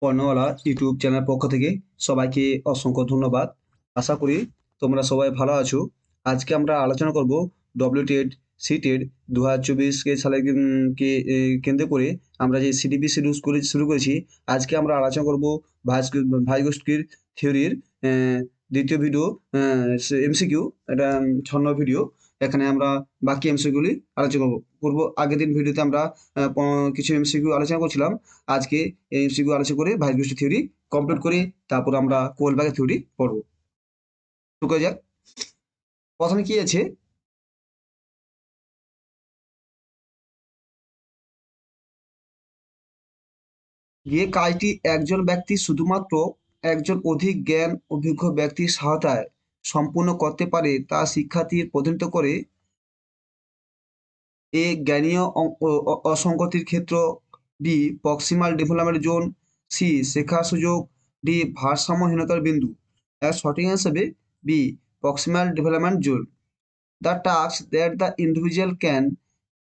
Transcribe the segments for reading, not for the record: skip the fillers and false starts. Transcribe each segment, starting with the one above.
বর্ণমালা YouTube channel পক্ষ থেকে সবাইকে অসংখ্য ধন্যবাদ। আশা করি তোমরা সবাই ভালো আছো। আজকে আমরা আলোচনা করব ডব্লিউটেড সিটেড 2024 সালে কেন্দ্র করে আমরা যে সিডিপি শুরু করেছি। আজকে আমরা আলোচনা করব ভাইগোস্কির থিওরির দ্বিতীয় ভিডিও, এমসিকিউ। এটা 6 নম্বর ভিডিও। এখানে আমরা বাকি এমসিকিউগুলি আলোচনা করব। আগের দিন ভিডিওতে আমরা কিছু এমসিকিউ আলোচনা করছিলাম। আজকে এই এমসিকিউ আলোচনা করে ভাইগোষ্ঠী থিওরি কমপ্লিট করে তারপর আমরা কোলবার্গের থিওরি পড়বো। শুরু করা যাক। প্রথমে কি আছে? যে কাজটি একজন ব্যক্তি শুধুমাত্র একজন অধিক জ্ঞান অভিজ্ঞ ব্যক্তির সহায়তায় সম্পূর্ণ করতে পারে তা শিক্ষার্থীর প্রতিনিধিত্ব করে। এ জ্ঞানীয় অসঙ্গতির ক্ষেত্র। B proximal development zone. C শেখার সুযোগ। ডি ভারসাম্যহীনতার বিন্দু। এর সঠিক হিসেবে B proximal development zone. The tasks that the individual can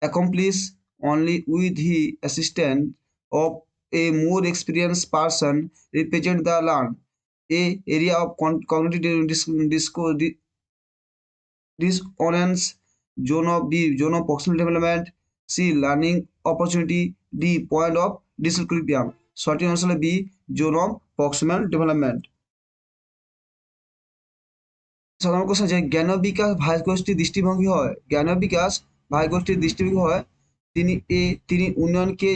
accomplish only with the assistance of a more experienced person represent the learn a area of cognitive dissonance. Zone of B zone of personal development. C learning opportunity. D point of disequilibrium. সঠিক answer হলো B zone of proximal development. সাধারণ question যে জ্ঞান বিকাশ ভাইগোষ্ঠীর দৃষ্টিভঙ্গি হয়। জ্ঞান বিকাশ ভাইগোষ্ঠীর দৃষ্টিভঙ্গি হয়। তিনি উন্নয়নকে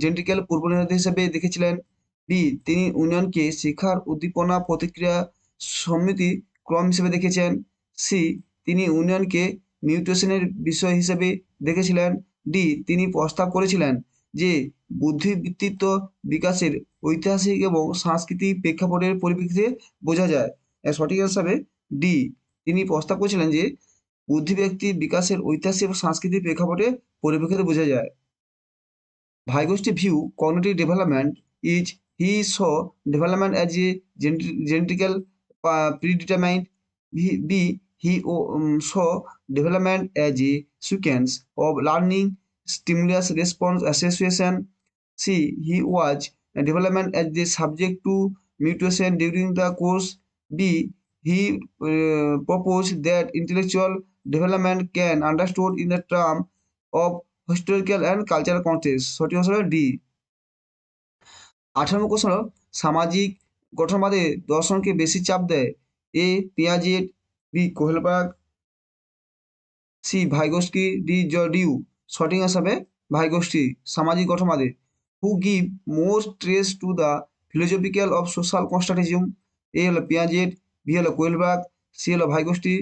জেনেটিক্যাল পূর্বনির্ধারিত হিসেবে দেখেছিলেন। বি তিনি উন্নয়নকে শিক্ষার উদ্দীপনা প্রতিক্রিয়া সমিতি ক্রম হিসেবে দেখেছেন। সি তিনি উন্নয়নকে মিউটেশনের বিষয় হিসেবে দেখেছিলেন। ডি তিনি প্রস্তাব করেছিলেন যে বুদ্ধিবৃত্তিত্ব বিকাশের ঐতিহাসিক এবং সাংস্কৃতিক প্রেক্ষাপটের পরিপ্রেক্ষিতে বোঝা যায়। এর সঠিক হিসাবে ডি তিনি প্রস্তাব করেছিলেন যে বুদ্ধিবৃত্তির বিকাশের ঐতিহাসিক এবং সাংস্কৃতিক প্রেক্ষাপটে পরিপ্রেক্ষিতে বোঝা যায়। Vygotsky view cognitive development is he saw development as a genetical predetermined. B he saw development as a sequence of learning stimulus response association. C he was development as the subject to mutation during the course. B he proposed that intellectual development can understood in the term of historical and cultural context. সঠিক answer D. 18 question হলো সামাজিক গঠনবাদে দর্শনকে বেশি চাপ দেয়। A Piaget. B Kohlberg. C Vygotsky. D জর্ডিউ। সঠিক হিসাবে ভাইগোস্কি সামাজিক গঠনবাদে। Who give more stress to the philosophical of social constructivism. A হলো পিয়াজেট। বি হলো কোহেলবার্গ। সি হলো ভাইগোস্কি।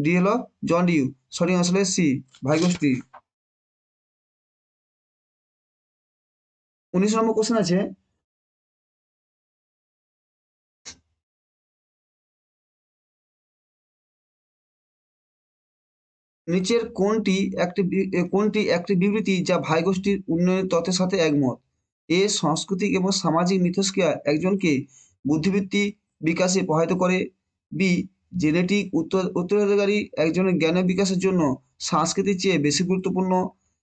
ডি হলো জর্ডিউ। সঠিক আসলে সি ভাইগোস্কি। 19 নম্বর কোশ্চেন আছে নিচের কোনটি একটি বিবৃতি যা ভাইগোষ্ঠীর উন্নয়নের তত্ত্বের সাথে একমত? এ সাংস্কৃতিক এবং সামাজিক মিথস্ক্রিয়া একজনকে বুদ্ধিবৃত্তি বিকাশে প্রভাবিত করে। বি জেনেটিক উত্তরাধিকারী একজনের জ্ঞান বিকাশের জন্য সংস্কৃতির চেয়ে বেশি গুরুত্বপূর্ণ।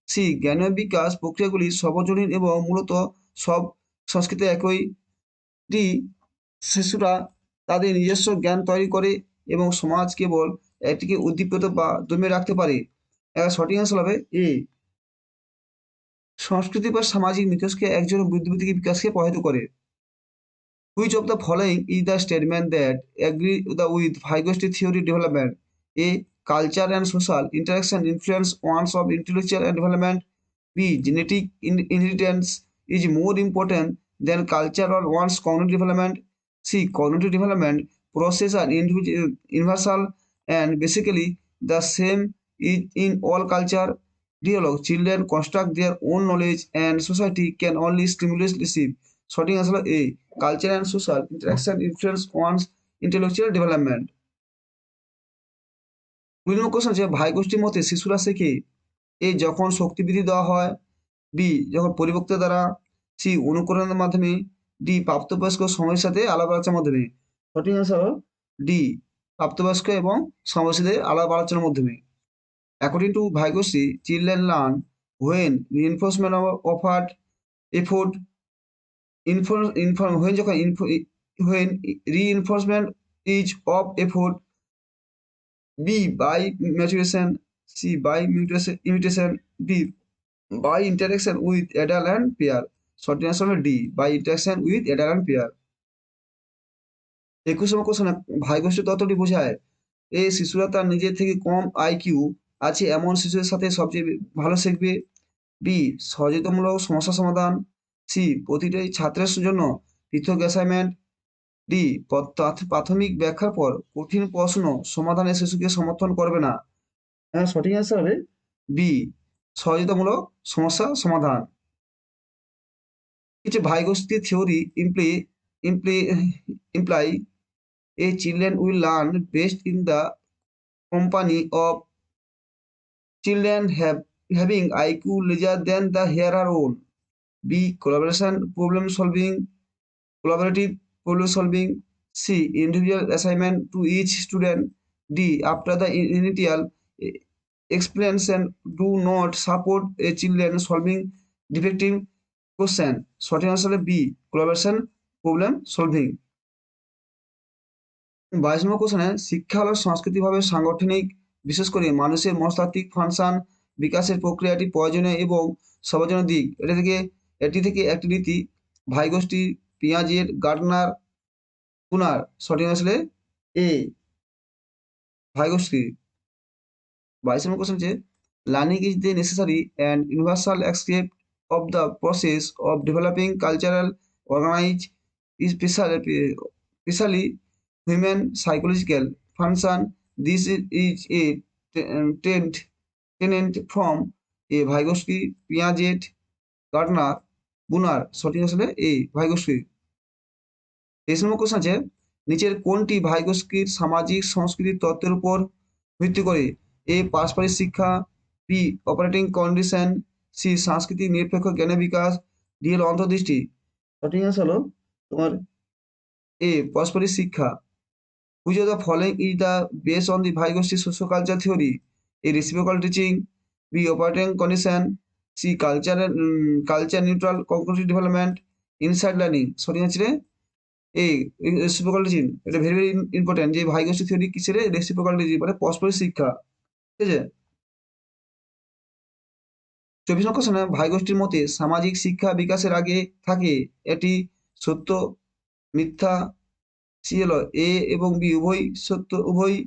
সি জ্ঞান বিকাশ প্রক্রিয়াগুলি সর্বজনীন এবং মূলত সব সংস্কৃতি একই। ডি শিশুরা তাদের নিজস্ব জ্ঞান তৈরি করে এবং সমাজ কেবল এটিকে উদ্দীপিত বা দমিয়ে রাখতে পারে। সঠিক আনসার হবে এ সংস্কৃতি বা সামাজিক মিথস্ক্রিয়া একজনের বুদ্ধিবৃত্তিক বিকাশকে প্রভাবিত করে। Which of the following is the statement that agree with Vygotsky theory development? A culture and social interaction influence ones of intellectual and development. B genetic inheritance is more important than culture or one's cognitive development. See, cognitive development process are universal and basically the same in all culture. Dialogue children construct their own knowledge and society can only stimulate receive. সঠিক answer A. Culture and social interaction influence one's intellectual development. বিভিন্ন question আছে ভাইগোষ্ঠীর মতে শিশুরা শেখে। এ যখন শক্তিবৃদ্ধি দেওয়া হয়। B যখন পরিবক্তা দ্বারা। সি অনুকরণের মাধ্যমে। ডি প্রাপ্তবয়স্ক সময়ের সাথে আলাপ আলোচনার মাধ্যমে। সঠিক আনসার হল ডি প্রাপ্তবয়স্ক এবং সমবয়সীদের আলাপ আলোচনার মাধ্যমে। According to Vygotsky children learn when reinforcement of effort when যখন when reinforcement is of effort, B by maturation, C by mutation, D by interaction with adult and peer. সঠিক answer হলো D by interaction with adult and peer। 21 number question, ভাই গোষ্ঠী তত্ত্বটি বোঝায় এ শিশুরা তার নিজের থেকে কম আইকিউ আছে এমন শিশুদের সাথে সবচেয়ে ভালো শিখবে। বি সচেতনমূলক সমস্যা সমাধান। সি প্রতিটি ছাত্রের জন্য পৃথক অ্যাসাইনমেন্ট। ডি প্রাথমিক ব্যাখ্যার পর কঠিন প্রশ্ন সমাধানে শিশুকে সমর্থন করবে না। হ্যাঁ, সঠিক অ্যান্সার হবে বি সচেতনমূলক সমস্যা সমাধান। কিছু ভাই গোষ্ঠী theory imply a children will learn best in the company of children having IQ larger than the hearer own. B collaborative problem solving. C individual assignment to each student. D after the initial explanation do not support a children solving defective question. সঠিক answer হবে B collaboration problem solving। 22 নম্বর কোশ্চেনে শিক্ষা হলো সাংস্কৃতিকভাবে সাংগঠনিক, বিশেষ করে মানুষের মনস্তাত্ত্বিক ফাংশন বিকাশের প্রক্রিয়াটি প্রয়োজনীয় এবং সর্বজনীন দিক। এটি থেকে একটি রীতি ভাই গোষ্ঠী, পিয়াজেট, গার্ডনার, পুনার। সঠিক আসলে এ ভাই গোষ্ঠী। 22 নম্বর কোশ্চেন হচ্ছে learning is the necessary and universal aspect of the process of developing cultural organise specially human psychological function. This is a tenet from a ভাই গোষ্ঠী, পিয়াজেট, গার্ডনার, বুনার। সঠিক আসলে এ ভাই গোষ্ঠী। 23 নম্বর কোশ্চেন আছে নিচের কোনটি ভাই গোষ্ঠীর সামাজিক সংস্কৃতির তত্ত্বের উপর ভিত্তি করে? এ পারস্পরিক শিক্ষা, বি অপারেটিং কন্ডিশন, সি সাংস্কৃতিক নিরপেক্ষ জ্ঞানের বিকাশ, ডি হলো অন্তর্দৃষ্টি। সঠিক answer হলো তোমার এ পারস্পরিক শিক্ষা। Which of the following is the based on the ভাই গোষ্ঠী socio-culture theory? A reciprocal teaching, B operating condition, C culture neutral cognitive development, inside learning। সঠিক হচ্ছে এ রেসিপ্রোকাল টিচিং। এটা ভেরি ভেরি ইম্পর্টেন্ট যে ভাই গোষ্ঠী থিওরি কিসের রেসিপ্রোকাল টিচিং মানে পারস্পরিক শিক্ষা। ঠিক আছে। 24 নম্বর কোশ্চেনে ভাই গোষ্ঠীর মতে সামাজিক শিক্ষা বিকাশের আগে থাকে এটি সত্য, মিথ্যা। সি হলো এ এবং বি উভয় সত্য, উভয়।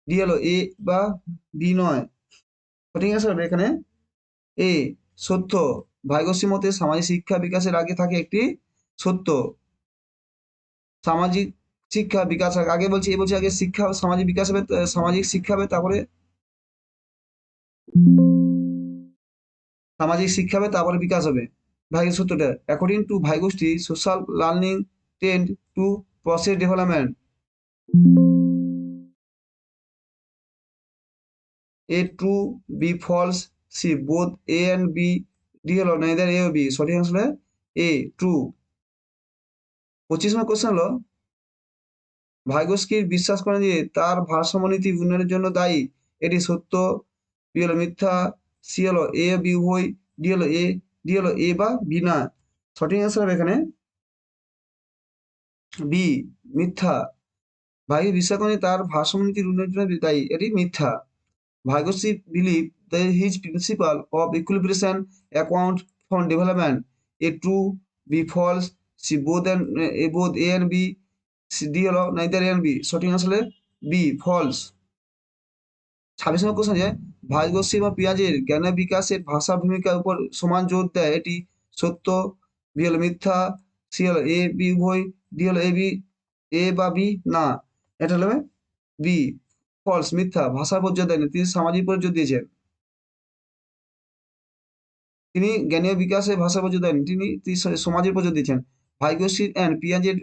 ডি হলো এ বা বি নয়। সঠিক আছে হবে এখানে এ সত্য। ভাই গোষ্ঠীর মতে সামাজিক শিক্ষা বিকাশের আগে থাকে একটি সত্য। সামাজিক শিক্ষা বিকাশ আগে বলছি, এ বলছি আগে শিক্ষা সামাজিক বিকাশ হবে, সামাজিক শিক্ষা হবে তারপরে সামাজিক শিক্ষা হবে তারপরে বিকাশ হবে। ভাই সত্যটা অ্যাকর্ডিং টু ভাই গোষ্ঠী social learning tend to process development. A true, B false, C both A and B, D হলো neither A ও B। সঠিক আসলে A true। 25 নম্বর কোশ্চেন হলো ভাইগোস্কির বিশ্বাস করেন যে তার ভারসাম্য নীতি উন্নয়নের জন্য দায়ী। এটি সত্য, বি হলো মিথ্যা, সি হলো এ বি উভয়, ডি হলো এ বা বি না। সঠিক অ্যান্সার হবে এখানে বি মিথ্যা। ভাই বিশ্বাস করেন তার ভারসাম্য নীতির উন্নয়নের জন্য দায়ী, এটি মিথ্যা। Vygotsky believed that his principle of equilibration account for development. A true, B false, C both A and B, C D হলো neither A and B। সঠিক আসলে B false। 26 নম্বর কোশ্চেন যে ভাইগোস্কি বা পিয়াজের জ্ঞান বিকাশের ভাষা ভূমিকার উপর সমান জোর দেয় এটি সত্য, বি হলো মিথ্যা, সি হলো এ বি উভয়, ডি হলো এ বা বি না। এটা হলো বি ফলস মিথ্যা। ভাষার উপর জোর দেয়নি, তিনি সামাজিক উপর জোর দিয়েছেন। তিনি জ্ঞানীয় বিকাশে ভাষা উপর জোর দেননি, তিনি সমাজের উপর জোর দিয়েছেন। Vygotsky and Piaget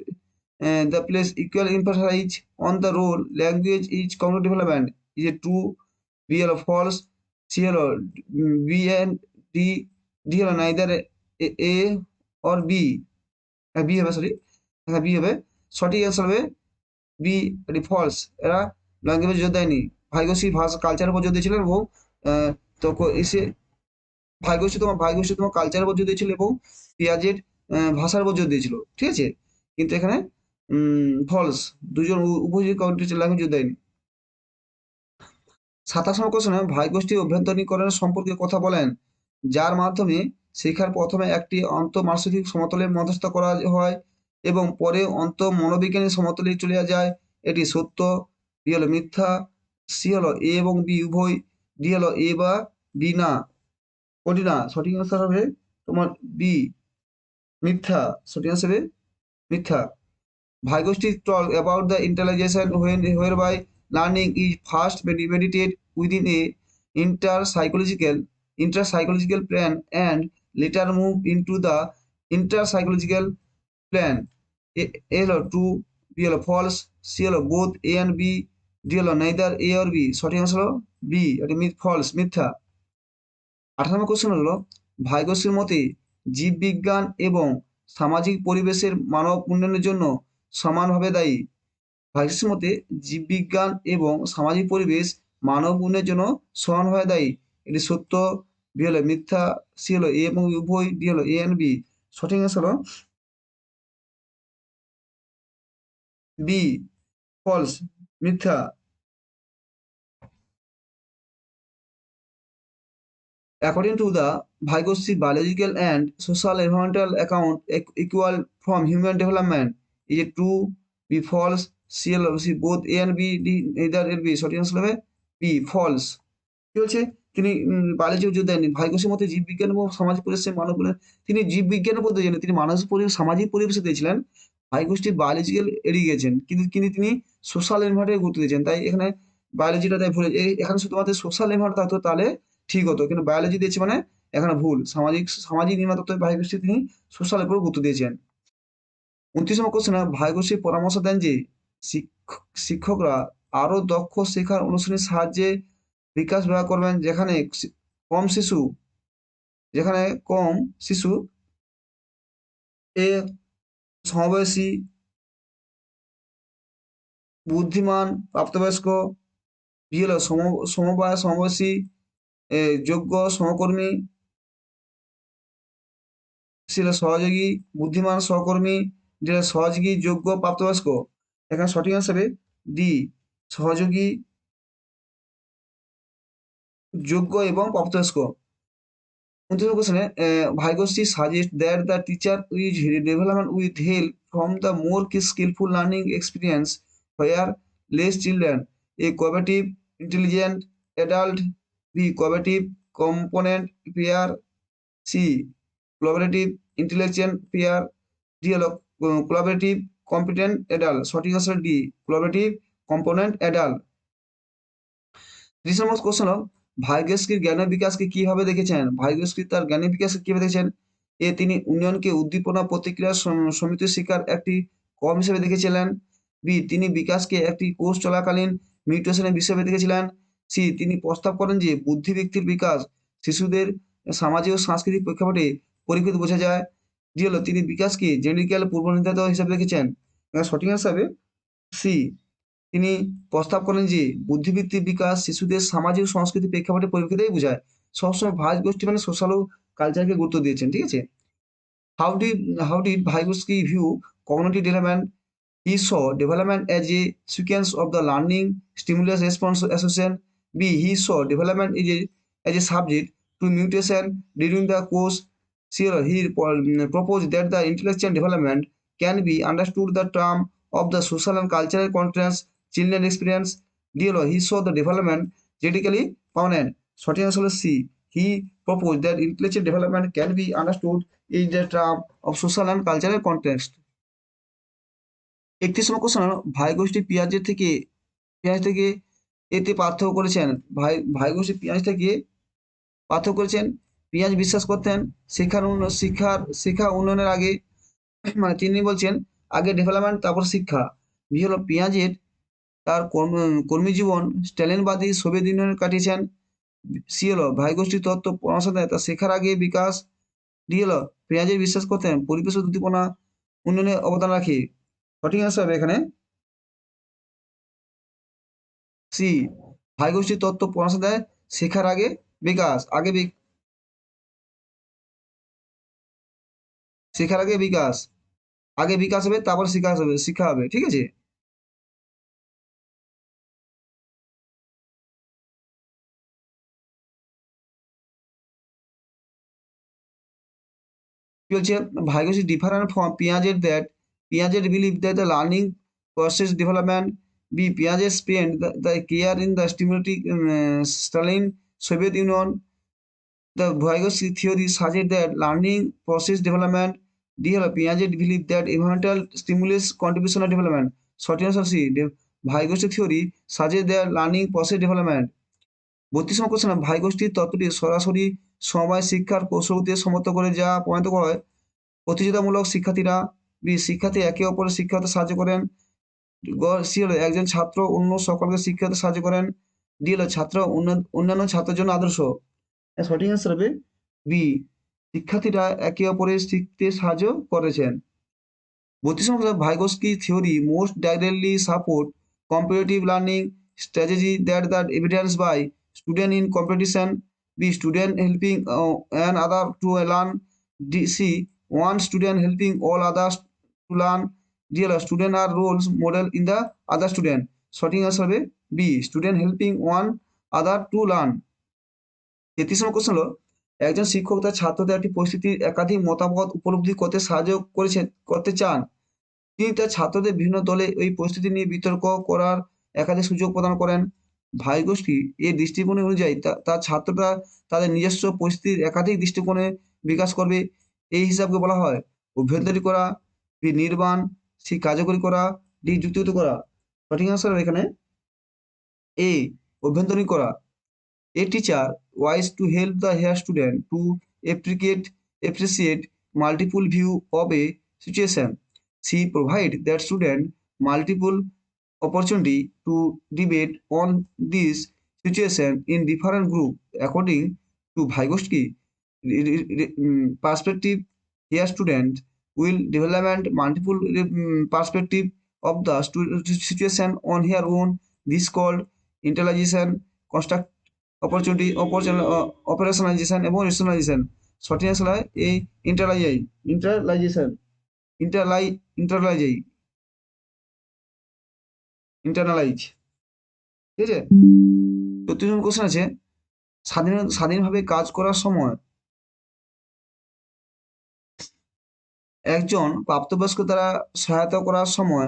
the place equal emphasise on the role language is cognitive development. Is A true, B হলো ফলস, সি হলো বি অ্যান্ড ডি, ডি হলো neither A or B. B হবে, সরি হ্যাঁ বি হবে। সঠিক answer হবে B, এটি false. এরা ল্যাঙ্গুয়েজ জোর দেয়নি, ভাইগোস্কি ভাষা কালচারের উপর জোর দিয়েছিলেন এবং তো এসে ভাইগোষ্ঠী তোমার কালচারের উপর জোর দিয়েছিল এবং পিয়াজেট ভাষার উপর জোর দিয়েছিল, ঠিক আছে, কিন্তু এখানে ফলস, দুজন উভয় কমিউনিটি ল্যাঙ্গুয়েজ জোর দেয়নি। 27 কোশ্চেনে ভাই গোষ্ঠী অভ্যন্তরীণকরণের সম্পর্কে কথা বলেন, যার মাধ্যমে শেখার প্রথমে একটি আন্তঃমানসিক সমতলের মধ্যস্থতা করা হয় এবং পরে মনোবিজ্ঞানী সমতলে চলে যায়। এটি সত্য, বি হলো মিথ্যা, সি হলো এ এবং বি উভয়, ডি হলো এ বা বি না, কোনটি না, সঠিক আনসার হবে তোমার বি, মিথ্যা, সঠিক আনসার হবে মিথ্যা। Vygotsky talk about the intelligence whereby learning is first mediated within a interpsychological plan and later move into the interpsychological plan. A হলো true, B হলো false, C হলো both A and B, D হলো neither A or B। সঠিক answer হলো B, এটা false, মিথ্যা। 18 question হলো ভাইগোসির মতে জীববিজ্ঞান এবং সামাজিক পরিবেশের মানব উন্নয়নের জন্য সমানভাবে দায়ী। ভাইগোসির মতে জীববিজ্ঞান এবং সামাজিক পরিবেশ মানব উন্নয়নের জন্য সমানভাবে দায়ী। এটি সত্য, বি হলো মিথ্যা, সি হলো এ এবং উভয়, ডি হলো এ এন্ড বি। সঠিক অ্যান্সার হলো বি, ফলস, মিথ্যা। According to the Vygotsky biological and social environmental account equal from human development is it true, be false, C or C both A and B, D neither and B। সঠিক answer হবে B, false। কি বলছে, তিনি বায়োলজির যুদ্ধ দেননি। ভাইগোসের মতে জীববিজ্ঞান এবং সামাজিক পরিবেশের মানব উন্নয়ন, তিনি জীববিজ্ঞানের পদ্ধতি জানেন, তিনি মানব পরিবেশ সামাজিক পরিবেশে দিয়েছিলেন। ভাইগোষ্ঠী বায়োলজিক্যাল এড়িয়ে গেছেন, কিন্তু তিনি সোশ্যাল এনভায়রনমেন্টে গুরুত্ব দিয়েছেন, তাই এখানে বায়োলজিটা তাই ভুলে, এখানে শুধুমাত্র সোশ্যাল এনভায়রনমেন্ট থাকতো তাহলে ঠিক হতো, কিন্তু বায়োলজি দিয়েছে মানে এখানে ভুল। সামাজিক সামাজিক নির্মাতা ভাইগোষ্ঠী তিনি সোশ্যাল উপর গুরুত্ব দিয়েছেন। 29 নম্বর কোশ্চেনে ভাইগোষ্ঠী পরামর্শ দেন যে শিক্ষকরা আরো দক্ষ শেখার অনুশীলনের সাহায্যে বিকাশ ব্যবহার করবেন, কম শিশু যেখানে কম শিশু এ সমবয়সী, বুদ্ধিমান, প্রাপ্তবয়স্ক, বি হলো সমবয়সী, যোগ্য সহকর্মী, সি হলো সহযোগী, বুদ্ধিমান সহকর্মী, ডি হলো সহযোগী, যোগ্য, প্রাপ্তবয়স্ক। এখানে সঠিক আনসার হবে ডি, সহযোগী, যোগ্য এবং প্রাপ্তবয়স্ক। 29 কোশ্চেনে Vygotsky suggests that the teacher is development with help from the more skillful learning experience where less children, a cooperative, intelligent adult, B cooperative component pair, C collaborative intelligent pair, D হলো collaborative competent adult। সঠিক answer D, collaborative component adult। 30 নম্বর question হলো ভাইগোস্কির জ্ঞানের বিকাশকে কিভাবে দেখেছেন? ভাইগোস্কি তার জ্ঞানের বিকাশকে কিভাবে দেখেছেন? এ তিনি উন্নয়নকে উদ্দীপনা প্রতিক্রিয়া সমিত শিক্ষার একটি ক্রম হিসেবে দেখেছিলেন। বি তিনি বিকাশকে একটি কোর্স চলাকালীন মিউটেশনের বিষয় হিসেবে দেখেছিলেন। সি তিনি প্রস্তাব করেন যে বুদ্ধি ব্যক্তির বিকাশ শিশুদের সামাজিক ও সাংস্কৃতিক প্রেক্ষাপটে পরিপ্রেক্ষিতে বোঝা যায়। ডি হলো তিনি বিকাশকে জেনেটিক্যাল পূর্বনির্ধারিত হিসেবে দেখেছেন। সঠিক আনসার হবে সি, তিনি প্রস্তাব করেন যে বুদ্ধিবৃত্তির বিকাশ শিশুদের সামাজিক ও সাংস্কৃতিক প্রেক্ষাপটের পরিপ্রেক্ষিতেই বোঝায়। সবসময় ভাগ গোষ্ঠী মানে সোশ্যাল ও কালচারকে গুরুত্ব দিয়েছেন, ঠিক আছে। How did how did Vygotsky view cognitive development? He saw development as a sequence of the learning stimulus response association. B he saw development is a as a subject to mutation during the course. C he proposed that the intellectual development can be understood the term of the social and cultural context children experience. D he saw the development genetically permanent। সঠিক answer হলো C, he proposed that intellectual development can be understood in the term of social and cultural context। 31 নম্বর question, Vygotsky পেঁয়াজ থেকে এতে পার্থক্য করেছেন। ভাইগোষ্ঠী পেঁয়াজ থেকে পার্থক্য করেছেন। পেঁয়াজ বিশ্বাস করতেন শিক্ষা উন্নয়নের আগে, মানে তিনি বলছেন আগে ডেভেলপমেন্ট তারপর শিক্ষা। বি হলো পেঁয়াজের তার কর্মী জীবন স্ট্যালিনবাদী সোভিয়েত ইউনিয়ন কাটিয়েছেন। সি হলো ভাইগোষ্ঠী তত্ত্ব পরামর্শ দেয় তার শেখার আগে বিকাশ। ডি হলো পেঁয়াজের বিশ্বাস করতেন পরিবেশ উদ্দীপনা উন্নয়নে অবদান রাখে। সঠিক অ্যান্সার হবে এখানে সি, ভাইগোষ্ঠী তত্ত্ব পরামর্শ দেয় শেখার আগে বিকাশ, শেখার আগে বিকাশ, আগে বিকাশ হবে তারপর শিক্ষা হবে, ঠিক আছে। কি বলছে, ভাইগোসি ডিফারেন্ট ফ্রম পিয়াজের দ্যাট পিয়াজের believe that the learning process development B পিয়াজের spend the care in the stimulating Stalin Soviet Union the Vygotsky theory suggests that learning process development dear Piaget believe that environmental stimulus contribution to development. Short answer C. Vygotsky theory suggests that learning process development. 32 number question, ভাইগোষ্ঠীর তত্ত্বটি সরাসরি সমবায় শিক্ষার কৌশলকে সমর্থ করে যা প্রমাণিত হয় প্রতিযোগিতামূলক শিক্ষার্থীরা শিক্ষার্থী একে অপরের শিক্ষা হতে সাহায্য করেন। সি হলো একজন ছাত্র অন্য সকলকে শিক্ষা হতে সাহায্য করেন। ডি হলো ছাত্র অন্যান্য ছাত্রের জন্য আদর্শ। সঠিক অ্যান্সার হবে বি, শিক্ষার্থীরা একে অপরের শিখতে সাহায্য করেছেন। 32 নম্বর, Vygotsky theory most directly support competitive learning strategy that the evidence by student in competition B student helping an other to learn D C one student helping all others to learn D হলো student are roles model in the other student. সঠিক answer হবে B student helping one other to learn. 33 নম্বর question হলো একজন শিক্ষক তার ছাত্রদের একটি পরিস্থিতির একাধিক মতামত উপলব্ধি করতে সাহায্য করতে চান। তিনি তার ছাত্রদের বিভিন্ন দলে ওই পরিস্থিতি নিয়ে বিতর্ক করার একাধিক সুযোগ প্রদান করেন। ভাইগোষ্ঠী এর দৃষ্টিভঙ্গি অনুযায়ী তার ছাত্ররা তাদের নিজস্ব পরিস্থিতির একাধিক দৃষ্টিকোণে বিকাশ করবে। এই হিসাবকে বলা হয় অভ্যন্তরী করা, বি নির্বাণ, সি কার্যকরী করা, ডি যুক্তিগত করা। সঠিক আনসার এখানে এ অভ্যন্তরীণ করা। A teacher wise to help the her student to appreciate multiple view of a situation. She provide that student multiple opportunity to debate on this situation in different group. According to Vygotsky perspective, here student will develop multiple perspective of the situation on her own. This called internalization, construct অপারেশনালাইজেশন এবং rationalisation. সঠিক answer হয় এই ইন্টারলাইজেশন ইন্টারলাইজ internalise, ঠিক আছে। 34 নম্বর question আছে স্বাধীনভাবে কাজ করার সময় একজন প্রাপ্তবয়স্ক দ্বারা সহায়তা করার সময়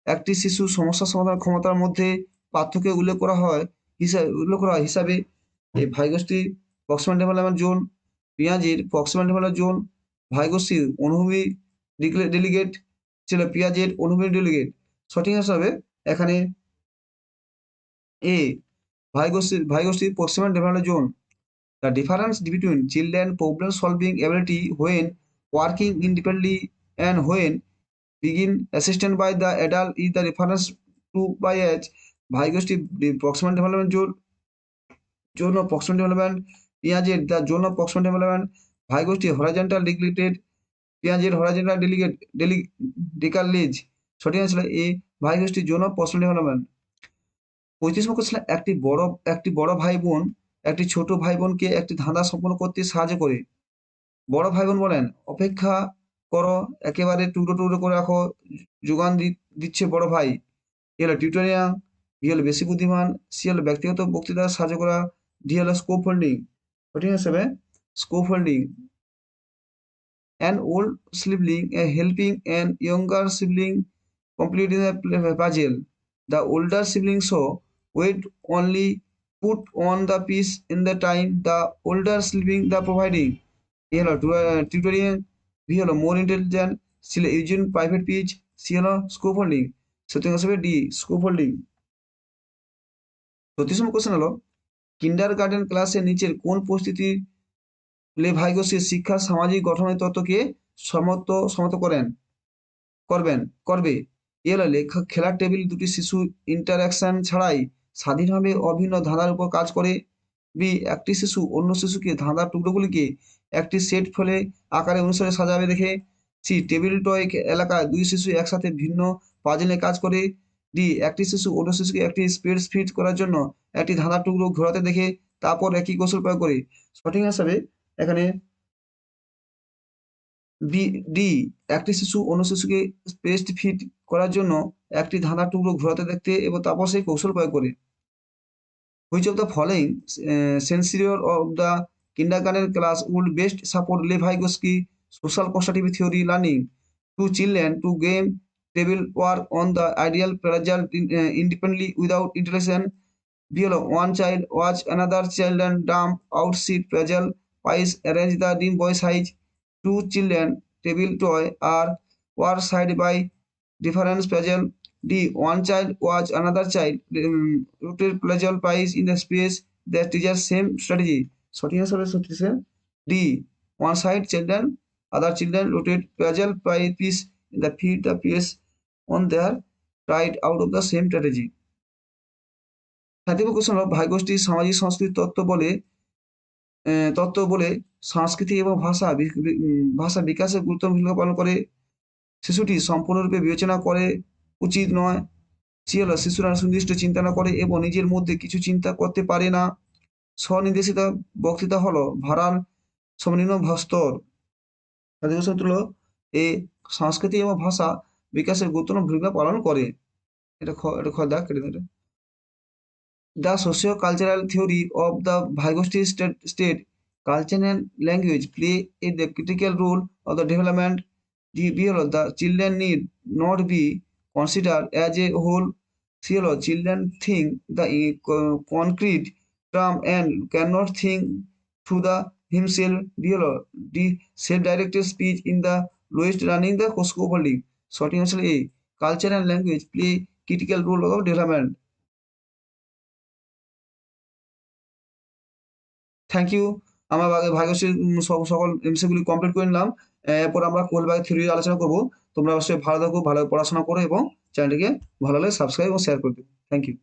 একটি শিশু সমস্যা সমাধান ক্ষমতার মধ্যে পার্থক্য উল্লেখ করা হয় হিসাবে এই ভাইগোষ্ঠী প্রক্সিমাল ডেভেলপমেন্ট জোন, পিঁয়াজের প্রক্সিমাল ডেভেলপমেন্ট জোন, ভাইগোষ্ঠীর অনুভূমি ডেলিগেট ছিল পিঁয়াজের অনুভূমি ডেলিগেট। সঠিক আনসার হবে এখানে এ ভাইগোষ্ঠীর proximal development zone. The difference between children problem solving ability when working independently and when begin assisted by the adult is the reference to by age. ভাইগোষ্ঠী proximal development zone of proximal development, পিঁয়াজের the zone of proximal development, ভাইগোষ্ঠী horizontal delegated, পিঁয়াজের horizontal decalage। সঠিক আছে এ ভাইগোষ্ঠী zone of proximal development। 35 number question, একটি বড় ভাই বোন একটি ছোট ভাই বোনকে একটি ধাঁধা সম্পন্ন করতে সাহায্য করে। বড় ভাই বোন বলেন অপেক্ষা করো, একেবারে টুকরো টুকরো করে রাখো, যোগান দিচ্ছে বড় ভাই। এ হলো টিউটোরিয়াল, বি হলো বেশি বুদ্ধিমান, সি হলো ব্যক্তিগত বক্তৃতা সাহায্য করা, ডি হলো স্কোপ হোল্ডিং। সঠিক হিসেবে scope holding. An old sibling helping an younger sibling completing a puzzle. The older sibling saw wait only put on the piece in the time the older sibling the providing. A হলো tutorial, B হলো more intelligent, C হলো Eugene private pitch, C হলো scope holding. সত্যি হিসেবে D scope holding. 34 নম্বর question হলো কিন্ডার garden ক্লাসের নিচের কোন পরিস্থিতি লেভাইগোসের শিক্ষার সামাজিক গঠনের তত্ত্বকে সমর্থ করবে। এ হলো খেলার টেবিল দুটি শিশু ইন্টারাকশন ছাড়াই স্বাধীনভাবে অভিন্ন ধাঁধার উপর কাজ করে। বি একটি শিশু অন্য শিশুকে ধাঁধার টুকরোগুলিকে একটি সেট ফলে আকারে অনুসারে সাজাবে দেখে। সি টেবিল টয় এলাকায় দুই শিশু একসাথে ভিন্ন পাজলে কাজ করে। ডি একটি শিশু অন্য শিশুকে একটি স্পেস ফিট করার জন্য একটি ধাঁধার টুকরো ঘোরাতে দেখে তারপর একই কৌশল প্রয়োগ করে। সঠিক হিসাবে এখানে বি ডি একটি শিশু অন্য শিশুকে ব্রেস্ট ফিড করার জন্য একটি ধাঁধার টুকরো ঘোরাতে দেখতে এবং তারপর সেই কৌশল প্রয়োগ করে। Which of the following scenario of the kindergarten class would best support Lev Vygotsky social constructive theory learning? Two children to game table work on the ideal result independently without interaction. Below, one child watch another child and dump out seed puzzle pies arrange the dim boy size. Two children table toy are were side by difference puzzle. D. One child watch another child rotate puzzle pies in the space that teaches same strategy. সঠিক answer হচ্ছে D. One side children, other children rotate puzzle pie piece in the feed the piece on their right out of the same strategy. 30 question হলো ভাইগোষ্ঠী সামাজিক সংস্কৃতি তত্ত্ব বলে সংস্কৃতি এবং ভাষা বিকাশে গুরুত্বপূর্ণ ভূমিকা পালন করে। শিশুটি সম্পূর্ণরূপে বিবেচনা করে উচিত নয়। সি হলো শিশুরা সুনির্দিষ্ট চিন্তা না করে এবং নিজের মধ্যে কিছু চিন্তা করতে পারে না। স্বনির্দেশিত বক্তৃতা হলো ভাড়ার সর্বনিম্ন স্তর। হলো এ সংস্কৃতি এবং ভাষা বিকাশের গুরুত্বপূর্ণ ভূমিকা পালন করে। এটা দাগ কেটে দেন এটা। The socio-cultural theory of the Vygotsky state culture and language play a critical role of the development. The children need not be considered as a whole. Children think the concrete term and cannot think through the himself. The self-directed speech in the lowest running the scaffolding. Sorting answer A. Culture and language play critical role of development. Thank you. আমরা ভাগ্যশ্রী সকল এমসিগুলি complete করে নিলাম। এরপর আমরা কোলবার্গ theory আলোচনা করব। তোমরা অবশ্যই ভালো থাকো, ভালো পড়াশোনা করো এবং চ্যানেলটিকে ভালো লাগলে সাবস্ক্রাইব এবং শেয়ার করে দিও। Thank you.